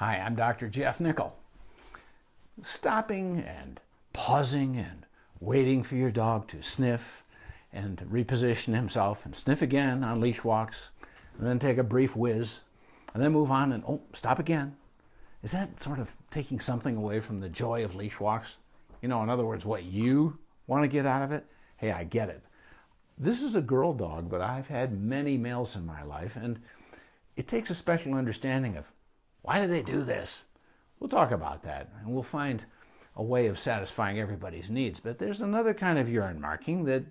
Hi, I'm Dr. Jeff Nickel. Stopping and pausing and waiting for your dog to sniff and to reposition himself and sniff again on leash walks and then take a brief whiz and then move on and stop again. Is that sort of taking something away from the joy of leash walks? In other words, what you want to get out of it? Hey, I get it. This is a girl dog, but I've had many males in my life, and it takes a special understanding of why do they do this? We'll talk about that, and we'll find a way of satisfying everybody's needs. But there's another kind of urine marking that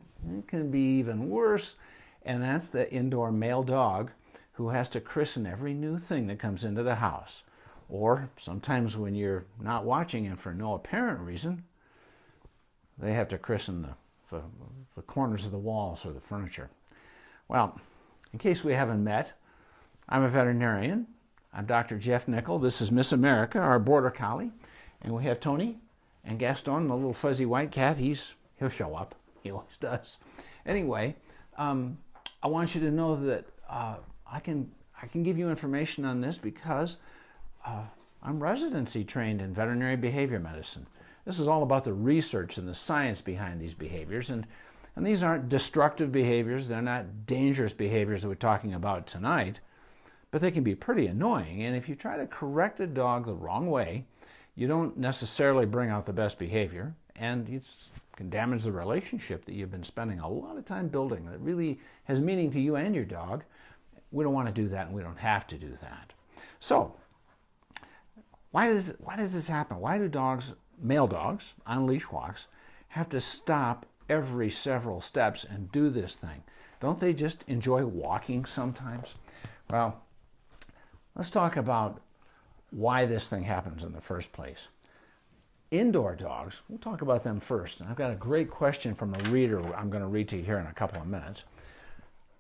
can be even worse, and that's the indoor male dog who has to christen every new thing that comes into the house. Or sometimes when you're not watching and for no apparent reason, they have to christen the corners of the walls or the furniture. Well, in case we haven't met, I'm a veterinarian. I'm Dr. Jeff Nickel. This is Miss America, our border collie. And we have Tony and Gaston, the little fuzzy white cat. He'll show up. He always does. Anyway, I want you to know that I can give you information on this because I'm residency trained in veterinary behavior medicine. This is all about the research and the science behind these behaviors. And these aren't destructive behaviors. They're not dangerous behaviors that we're talking about tonight. But they can be pretty annoying, and if you try to correct a dog the wrong way, you don't necessarily bring out the best behavior, and it can damage the relationship that you've been spending a lot of time building that really has meaning to you and your dog. We don't want to do that, and we don't have to do that. So, why does this happen? Why do male dogs on leash walks, have to stop every several steps and do this thing? Don't they just enjoy walking sometimes? Well, let's talk about why this thing happens in the first place. Indoor dogs, we'll talk about them first. And I've got a great question from a reader I'm going to read to you here in a couple of minutes.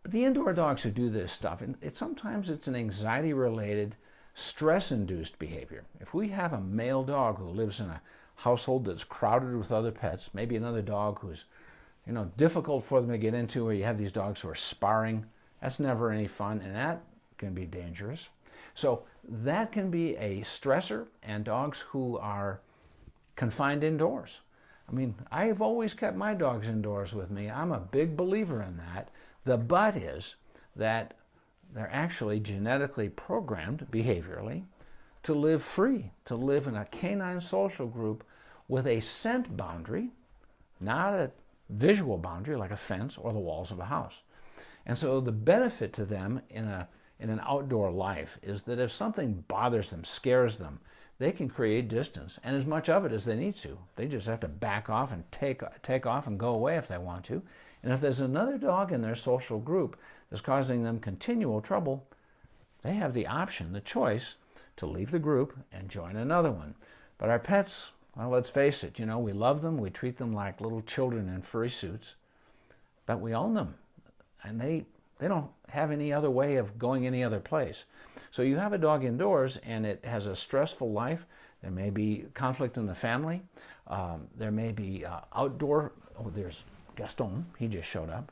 But the indoor dogs who do this stuff, sometimes it's an anxiety-related, stress-induced behavior. If we have a male dog who lives in a household that's crowded with other pets, maybe another dog who's difficult for them to get into, or you have these dogs who are sparring, that's never any fun, and that can be dangerous. So that can be a stressor, and dogs who are confined indoors. I've always kept my dogs indoors with me. I'm a big believer in that. The but is that they're actually genetically programmed behaviorally to live free, to live in a canine social group with a scent boundary, not a visual boundary like a fence or the walls of a house. And so the benefit to them in an outdoor life is that if something bothers them, scares them, they can create distance, and as much of it as they need to. They just have to back off and take off and go away if they want to. And if there's another dog in their social group that's causing them continual trouble, they have the option, the choice, to leave the group and join another one. But our pets, well, let's face it, we love them, we treat them like little children in furry suits, but we own them, and they don't have any other way of going any other place. So you have a dog indoors and it has a stressful life. There may be conflict in the family. There may be outdoor, there's Gaston, he just showed up.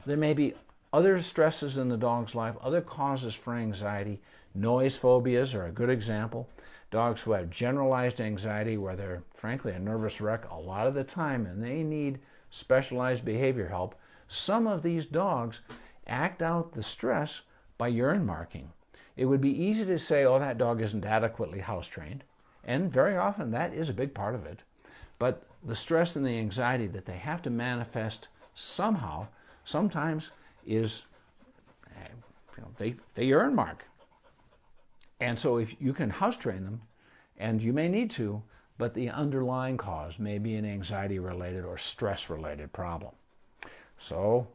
There may be other stresses in the dog's life, other causes for anxiety. Noise phobias are a good example. Dogs who have generalized anxiety where they're frankly a nervous wreck a lot of the time and they need specialized behavior help. Some of these dogs act out the stress by urine marking. It would be easy to say, oh, that dog isn't adequately house trained. And very often that is a big part of it. But the stress and the anxiety that they have to manifest somehow, sometimes is, they urine mark. And so if you can house train them, and you may need to, but the underlying cause may be an anxiety-related or stress-related problem. So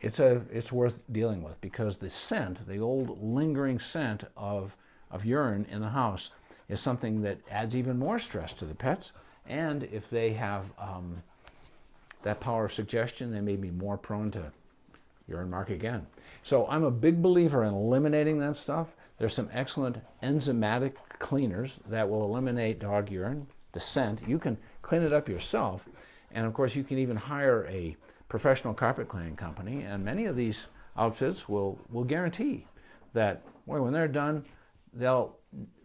it's worth dealing with because the scent, the old lingering scent of urine in the house is something that adds even more stress to the pets. And if they have that power of suggestion, they may be more prone to urine mark again. So I'm a big believer in eliminating that stuff. There's some excellent enzymatic cleaners that will eliminate dog urine, the scent. You can clean it up yourself. And of course, you can even hire a professional carpet cleaning company. And many of these outfits will guarantee that when they're done, they'll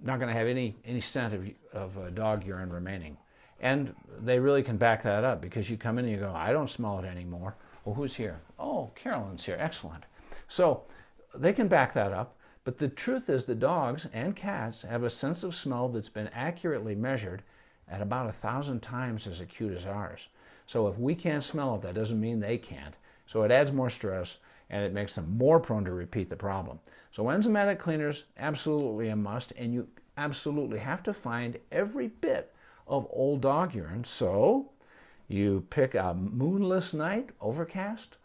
not going to have any scent of dog urine remaining. And they really can back that up, because you come in and you go, I don't smell it anymore. Well, who's here? Oh, Carolyn's here. Excellent. So they can back that up. But the truth is that dogs and cats have a sense of smell that's been accurately measured at about 1,000 times as acute as ours. So if we can't smell it, that doesn't mean they can't. So it adds more stress, and it makes them more prone to repeat the problem. So enzymatic cleaners, absolutely a must, and you absolutely have to find every bit of old dog urine. So you pick a moonless night, overcast,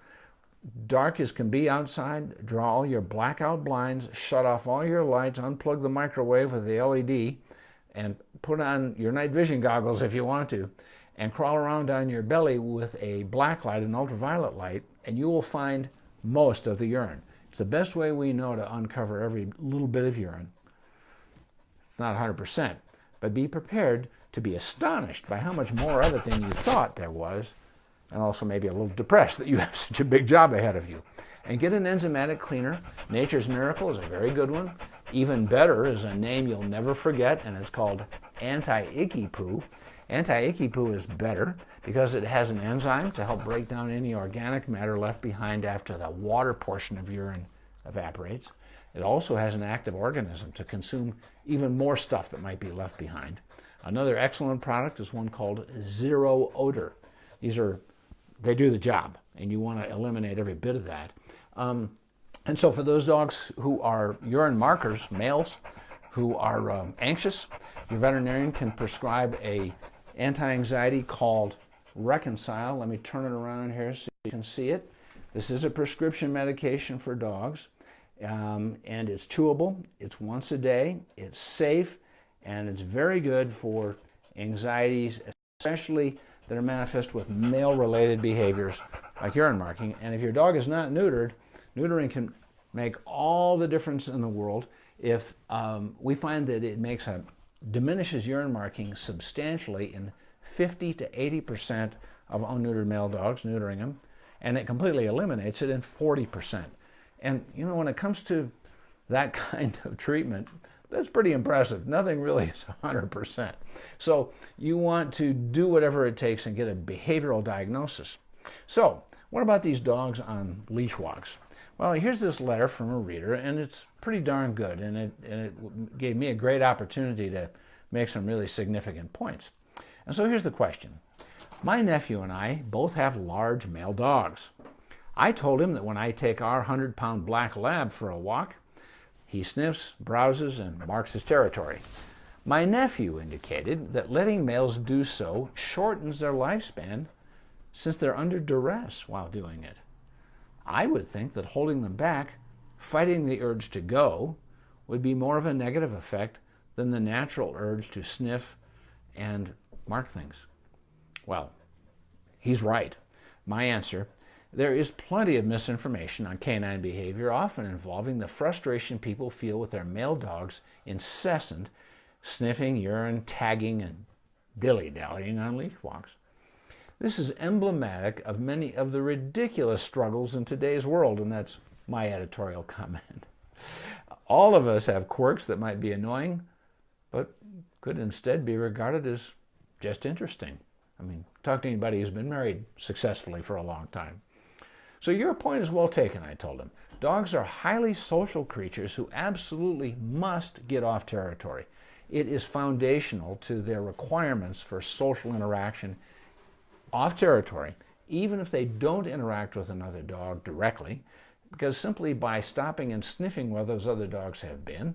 dark as can be outside, draw all your blackout blinds, shut off all your lights, unplug the microwave with the LED, and put on your night vision goggles if you want to, and crawl around on your belly with a black light, an ultraviolet light, and you will find most of the urine. It's the best way we know to uncover every little bit of urine. It's not 100%, but be prepared to be astonished by how much more of it than you thought there was, and also maybe a little depressed that you have such a big job ahead of you. And get an enzymatic cleaner. Nature's Miracle is a very good one. Even better is a name you'll never forget, and it's called Anti-Icky Poo. Anti-Icky Poo is better because it has an enzyme to help break down any organic matter left behind after the water portion of urine evaporates. It also has an active organism to consume even more stuff that might be left behind. Another excellent product is one called Zero Odor. They do the job, and you want to eliminate every bit of that. And so for those dogs who are urine markers, males, who are anxious, your veterinarian can prescribe a anti-anxiety called Reconcile. Let me turn it around here so you can see it. This is a prescription medication for dogs, and it's chewable. It's once a day. It's safe, and it's very good for anxieties, especially that are manifest with male-related behaviors like urine marking. And if your dog is not neutered, neutering can make all the difference in the world. If we find that it diminishes urine marking substantially in 50 to 80% of unneutered male dogs, neutering them, and it completely eliminates it in 40%. And when it comes to that kind of treatment, that's pretty impressive. Nothing really is 100%. So you want to do whatever it takes and get a behavioral diagnosis. So what about these dogs on leash walks? Well, here's this letter from a reader, and it's pretty darn good, and it gave me a great opportunity to make some really significant points. And so here's the question. My nephew and I both have large male dogs. I told him that when I take our 100-pound black lab for a walk, he sniffs, browses, and marks his territory. My nephew indicated that letting males do so shortens their lifespan since they're under duress while doing it. I would think that holding them back, fighting the urge to go, would be more of a negative effect than the natural urge to sniff and mark things. Well, he's right. My answer: there is plenty of misinformation on canine behavior, often involving the frustration people feel with their male dogs' incessant sniffing, urine, tagging, and dilly-dallying on leash walks. This is emblematic of many of the ridiculous struggles in today's world, and that's my editorial comment. All of us have quirks that might be annoying, but could instead be regarded as just interesting. I mean, talk to anybody who's been married successfully for a long time. So your point is well taken, I told him. Dogs are highly social creatures who absolutely must get off territory. It is foundational to their requirements for social interaction off territory, even if they don't interact with another dog directly, because simply by stopping and sniffing where those other dogs have been,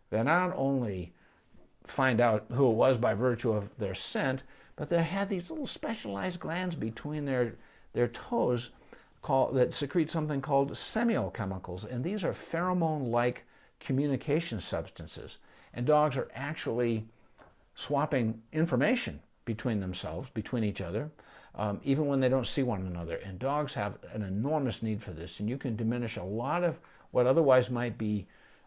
they not only find out who it was by virtue of their scent, but they have these little specialized glands between their toes that secrete something called semiochemicals, and these are pheromone-like communication substances. And dogs are actually swapping information between themselves, between each other, even when they don't see one another. And dogs have an enormous need for this, and you can diminish a lot of what otherwise might be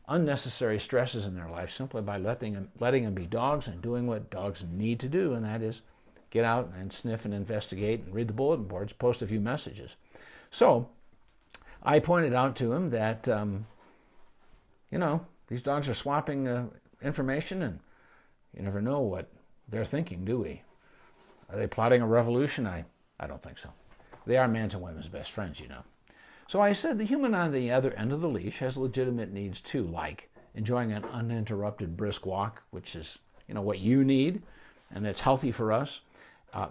unnecessary stresses in their life simply by letting them be dogs and doing what dogs need to do, and that is get out and sniff and investigate and read the bulletin boards, post a few messages. So I pointed out to him that, these dogs are swapping information, and you never know what they're thinking, do we? Are they plotting a revolution? I don't think so. They are men's and women's best friends, you know. So I said the human on the other end of the leash has legitimate needs too, like enjoying an uninterrupted brisk walk, which is, you know, what you need, and it's healthy for us.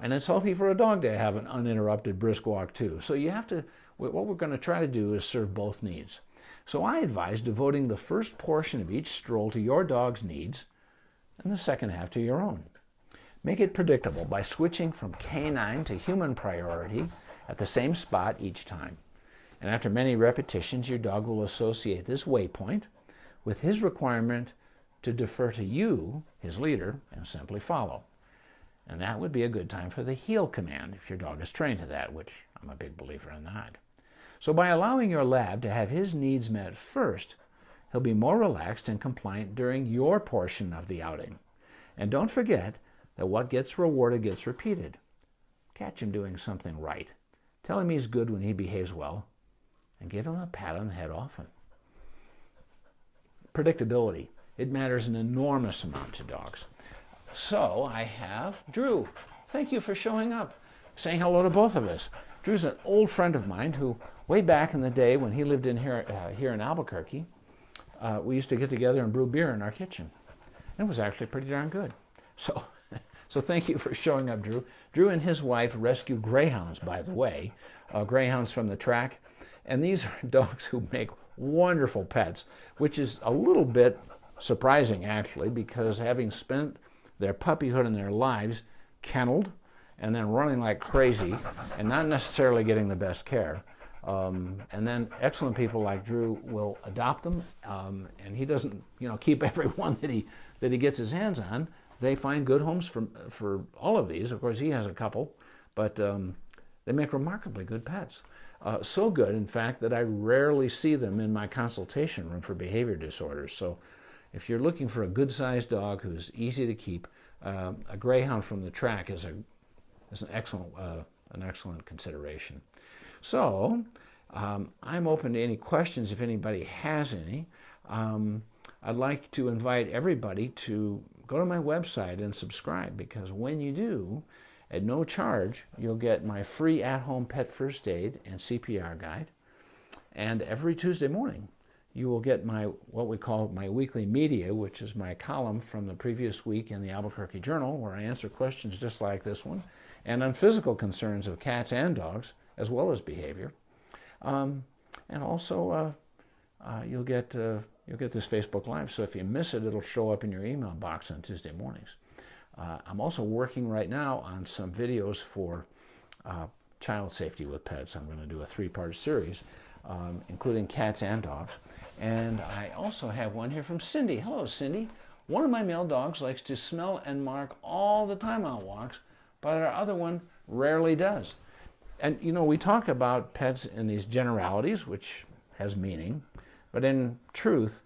And it's healthy for a dog to have an uninterrupted brisk walk too. So you have to, what we're going to try to do is serve both needs. So I advise devoting the first portion of each stroll to your dog's needs and the second half to your own. Make it predictable by switching from canine to human priority at the same spot each time. And after many repetitions, your dog will associate this waypoint with his requirement to defer to you, his leader, and simply follow. And that would be a good time for the heel command if your dog is trained to that, which I'm a big believer in that. So by allowing your lab to have his needs met first, he'll be more relaxed and compliant during your portion of the outing. And don't forget that what gets rewarded gets repeated. Catch him doing something right. Tell him he's good when he behaves well, and give him a pat on the head often. Predictability. It matters an enormous amount to dogs. So I have Drew. Thank you for showing up, saying hello to both of us. Drew's an old friend of mine who, way back in the day when he lived in here in Albuquerque, we used to get together and brew beer in our kitchen. It was actually pretty darn good. So thank you for showing up, Drew. Drew and his wife rescue greyhounds, by the way, greyhounds from the track. And these are dogs who make wonderful pets, which is a little bit surprising, actually, because having spent their puppyhood and their lives kenneled and then running like crazy and not necessarily getting the best care, and then excellent people like Drew will adopt them, and he doesn't, keep every one that he gets his hands on. They find good homes for all of these. Of course, he has a couple, but they make remarkably good pets. So good, in fact, that I rarely see them in my consultation room for behavior disorders. So if you're looking for a good-sized dog who's easy to keep, a greyhound from the track is an excellent consideration. So I'm open to any questions if anybody has any. I'd like to invite everybody to go to my website and subscribe, because when you do, at no charge, you'll get my free at-home pet first aid and CPR guide. And every Tuesday morning, you will get what we call my weekly media, which is my column from the previous week in the Albuquerque Journal, where I answer questions just like this one, and on physical concerns of cats and dogs, as well as behavior. And also, you'll get this Facebook Live. So if you miss it, it'll show up in your email box on Tuesday mornings. I'm also working right now on some videos for child safety with pets. I'm going to do a 3-part series, including cats and dogs. And I also have one here from Cindy. Hello, Cindy. One of my male dogs likes to smell and mark all the time on walks, but our other one rarely does. And, we talk about pets in these generalities, which has meaning, but in truth,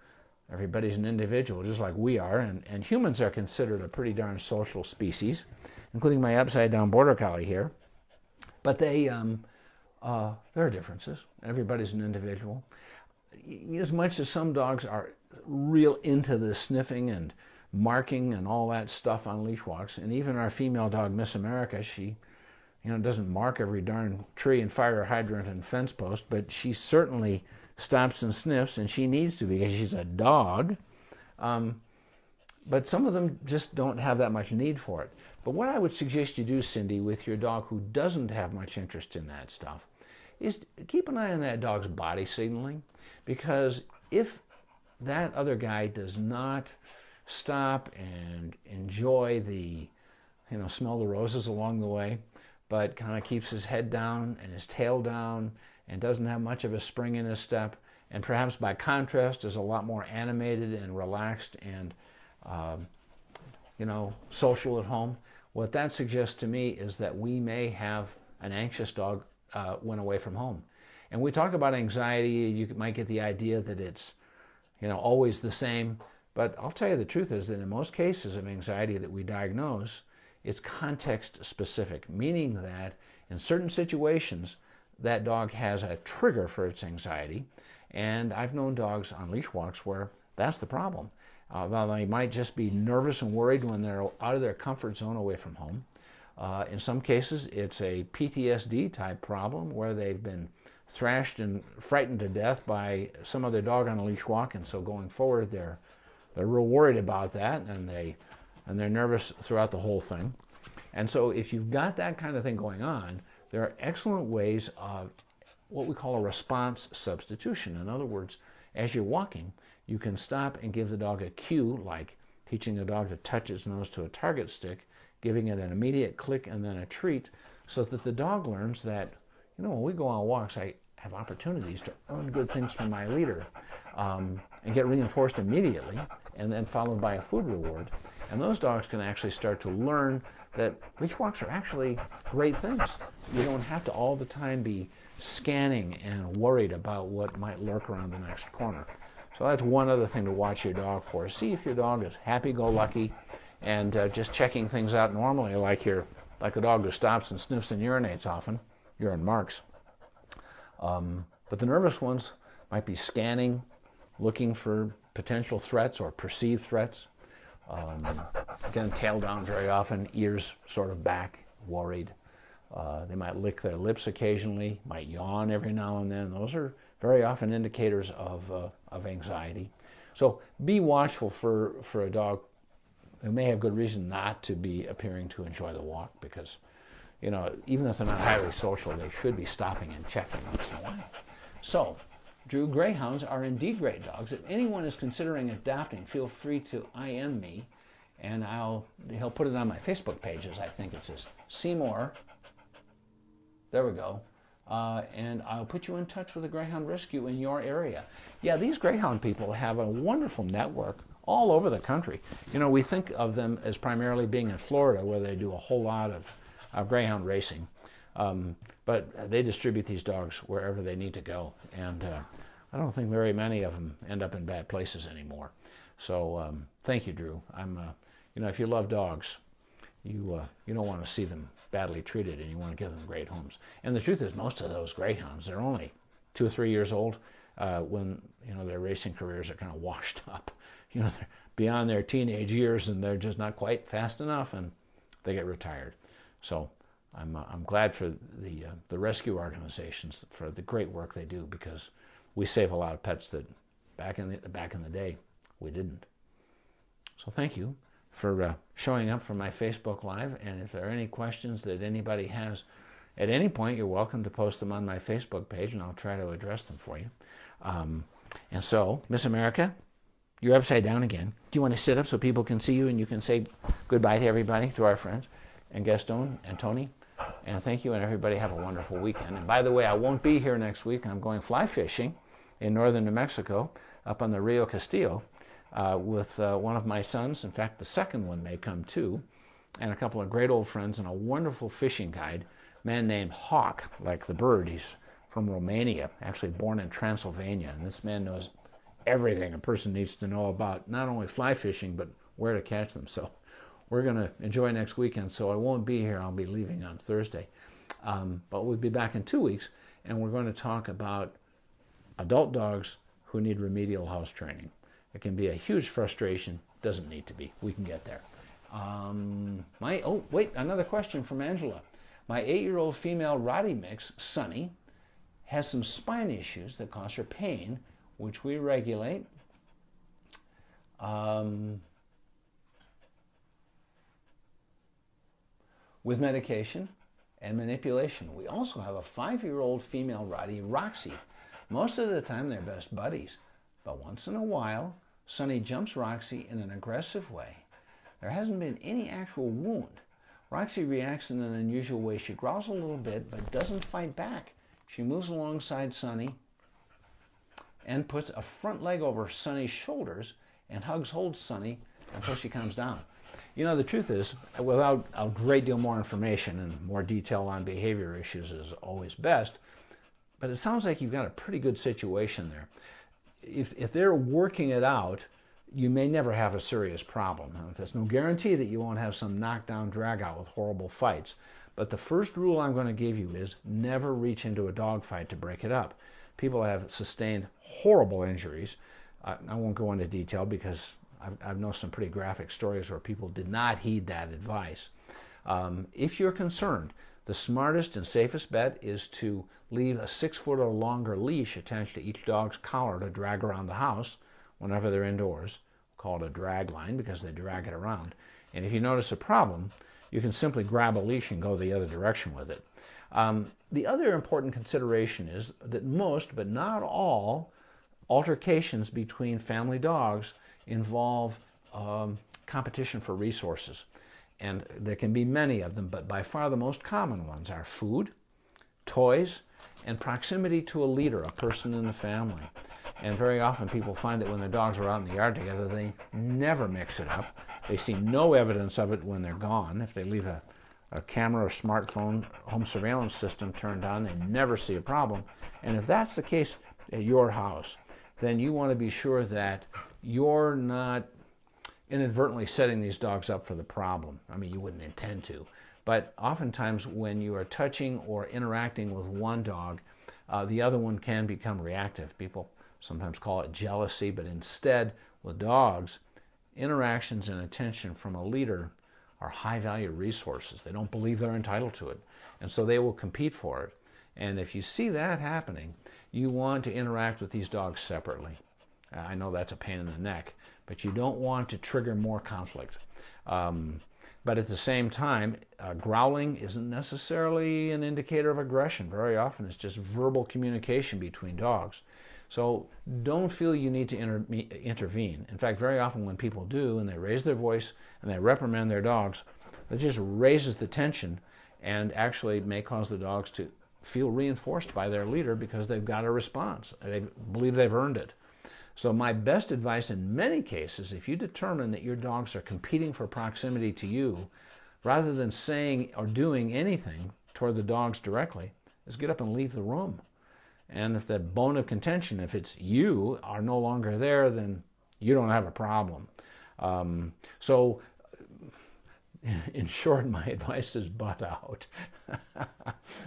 everybody's an individual, just like we are, and humans are considered a pretty darn social species, including my upside-down border collie here. But there are differences. Everybody's an individual. As much as some dogs are real into the sniffing and marking and all that stuff on leash walks, and even our female dog, Miss America, she doesn't mark every darn tree and fire hydrant and fence post, but she certainly stops and sniffs, and she needs to because she's a dog. But some of them just don't have that much need for it. But what I would suggest you do, Cindy, with your dog who doesn't have much interest in that stuff, is keep an eye on that dog's body signaling, because if that other guy does not stop and enjoy the, smell the roses along the way, but kind of keeps his head down and his tail down and doesn't have much of a spring in his step, and perhaps by contrast is a lot more animated and relaxed and social at home, what that suggests to me is that we may have an anxious dog when away from home. And we talk about anxiety, you might get the idea that it's always the same, but I'll tell you the truth is that in most cases of anxiety that we diagnose, it's context specific, meaning that in certain situations that dog has a trigger for its anxiety, and I've known dogs on leash walks where that's the problem. They might just be nervous and worried when they're out of their comfort zone away from home. In some cases, it's a PTSD type problem where they've been thrashed and frightened to death by some other dog on a leash walk, and so going forward they're real worried about that, and they're nervous throughout the whole thing. And so if you've got that kind of thing going on, there are excellent ways of what we call a response substitution. In other words, as you're walking, you can stop and give the dog a cue, like teaching the dog to touch its nose to a target stick, giving it an immediate click and then a treat, so that the dog learns that, you know, when we go on walks, I have opportunities to earn good things from my leader, and get reinforced immediately, and then followed by a food reward. And those dogs can actually start to learn that leash walks are actually great things. You don't have to all the time be scanning and worried about what might lurk around the next corner. So that's one other thing to watch your dog for. See if your dog is happy-go-lucky and just checking things out normally, like a dog who stops and sniffs and urinates often, urine marks. But the nervous ones might be scanning, looking for potential threats or perceived threats. Again, tail down very often, ears sort of back, worried. They might lick their lips occasionally, might yawn every now and then. Those are very often indicators of anxiety. So be watchful for a dog who may have good reason not to be appearing to enjoy the walk, because, you know, even if they're not highly social, they should be stopping and checking once in a while. So, Drew, greyhounds are indeed great dogs. If anyone is considering adopting, feel free to IM me, and he'll put it on my Facebook pages. I think it says Seymour. There we go. And I'll put you in touch with a greyhound rescue in your area. Yeah, these greyhound people have a wonderful network all over the country. You know, we think of them as primarily being in Florida, where they do a whole lot of greyhound racing. But they distribute these dogs wherever they need to go. And I don't think very many of them end up in bad places anymore. So thank you, Drew. You know, if you love dogs, you don't want to see them badly treated, and you want to give them great homes. And the truth is, most of those greyhounds, they're only 2 or 3 years old when, you know, their racing careers are kind of washed up. You know, they're beyond their teenage years, and they're just not quite fast enough, and they get retired. So I'm glad for the rescue organizations for the great work they do, because we save a lot of pets that back in the day we didn't. So thank you for showing up for my Facebook Live, and if there are any questions that anybody has at any point, you're welcome to post them on my Facebook page, and I'll try to address them for you. And so, Miss America, you're upside down again. Do you want to sit up so people can see you and you can say goodbye to everybody, to our friends, and Gaston and Tony? And thank you, and everybody have a wonderful weekend. And by the way, I won't be here next week. I'm going fly fishing in northern New Mexico, up on the Rio Castillo, with one of my sons. In fact, the second one may come too, and a couple of great old friends, and a wonderful fishing guide, a man named Hawk, like the bird. He's from Romania, actually born in Transylvania, and this man knows everything a person needs to know about not only fly fishing, but where to catch them. So we're going to enjoy next weekend, so I won't be here. I'll be leaving on Thursday. But we'll be back in 2 weeks, and we're going to talk about adult dogs who need remedial house training. It can be a huge frustration. Doesn't need to be. We can get there. Another question from Angela. My 8-year-old female Rottie mix, Sunny, has some spine issues that cause her pain, which we regulate. With medication and manipulation. We also have a 5-year-old female Rottie, Roxy. Most of the time they're best buddies, but once in a while, Sunny jumps Roxy in an aggressive way. There hasn't been any actual wound. Roxy reacts in an unusual way. She growls a little bit, but doesn't fight back. She moves alongside Sunny and puts a front leg over Sunny's shoulders and holds Sunny until she comes down. You know, the truth is, without a great deal more information, and more detail on behavior issues is always best, but it sounds like you've got a pretty good situation there. If they're working it out, you may never have a serious problem. Now, there's no guarantee that you won't have some knockdown, drag out with horrible fights. But the first rule I'm going to give you is never reach into a dog fight to break it up. People have sustained horrible injuries. I won't go into detail because I've known some pretty graphic stories where people did not heed that advice. If you're concerned, the smartest and safest bet is to leave a 6-foot or longer leash attached to each dog's collar to drag around the house whenever they're indoors. We call it a drag line because they drag it around. And if you notice a problem, you can simply grab a leash and go the other direction with it. The other important consideration is that most, but not all, altercations between family dogs involve competition for resources. And there can be many of them, but by far the most common ones are food, toys, and proximity to a leader, a person in the family. And very often people find that when their dogs are out in the yard together, they never mix it up. They see no evidence of it when they're gone. If they leave a camera or smartphone home surveillance system turned on, they never see a problem. And if that's the case at your house, then you want to be sure that you're not inadvertently setting these dogs up for the problem. I mean, you wouldn't intend to. But oftentimes when you are touching or interacting with one dog, the other one can become reactive. People sometimes call it jealousy, but instead with dogs, interactions and attention from a leader are high-value resources. They don't believe they're entitled to it, and so they will compete for it. And if you see that happening, you want to interact with these dogs separately. I know that's a pain in the neck, but you don't want to trigger more conflict. But at the same time, growling isn't necessarily an indicator of aggression. Very often it's just verbal communication between dogs. So don't feel you need to intervene. In fact, very often when people do, and they raise their voice and they reprimand their dogs, that just raises the tension and actually may cause the dogs to feel reinforced by their leader because they've got a response. They believe they've earned it. So my best advice in many cases, if you determine that your dogs are competing for proximity to you, rather than saying or doing anything toward the dogs directly, is get up and leave the room. And if that bone of contention, if it's you, are no longer there, then you don't have a problem. So in short, my advice is butt out.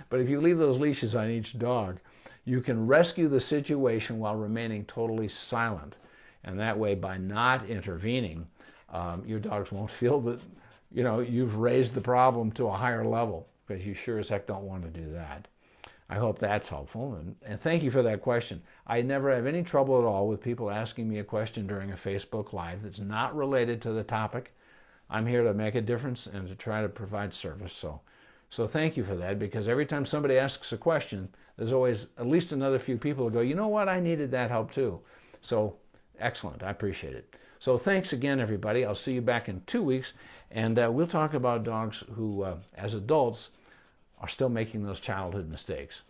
But if you leave those leashes on each dog, you can rescue the situation while remaining totally silent. And that way, by not intervening, your dogs won't feel that, you know, you've raised the problem to a higher level, because you sure as heck don't want to do that. I hope that's helpful, and thank you for that question. I never have any trouble at all with people asking me a question during a Facebook Live that's not related to the topic. I'm here to make a difference and to try to provide service. So thank you for that, because every time somebody asks a question, there's always at least another few people who go, you know what, I needed that help too. So excellent, I appreciate it. So thanks again, everybody. I'll see you back in 2 weeks, and we'll talk about dogs who, as adults, are still making those childhood mistakes.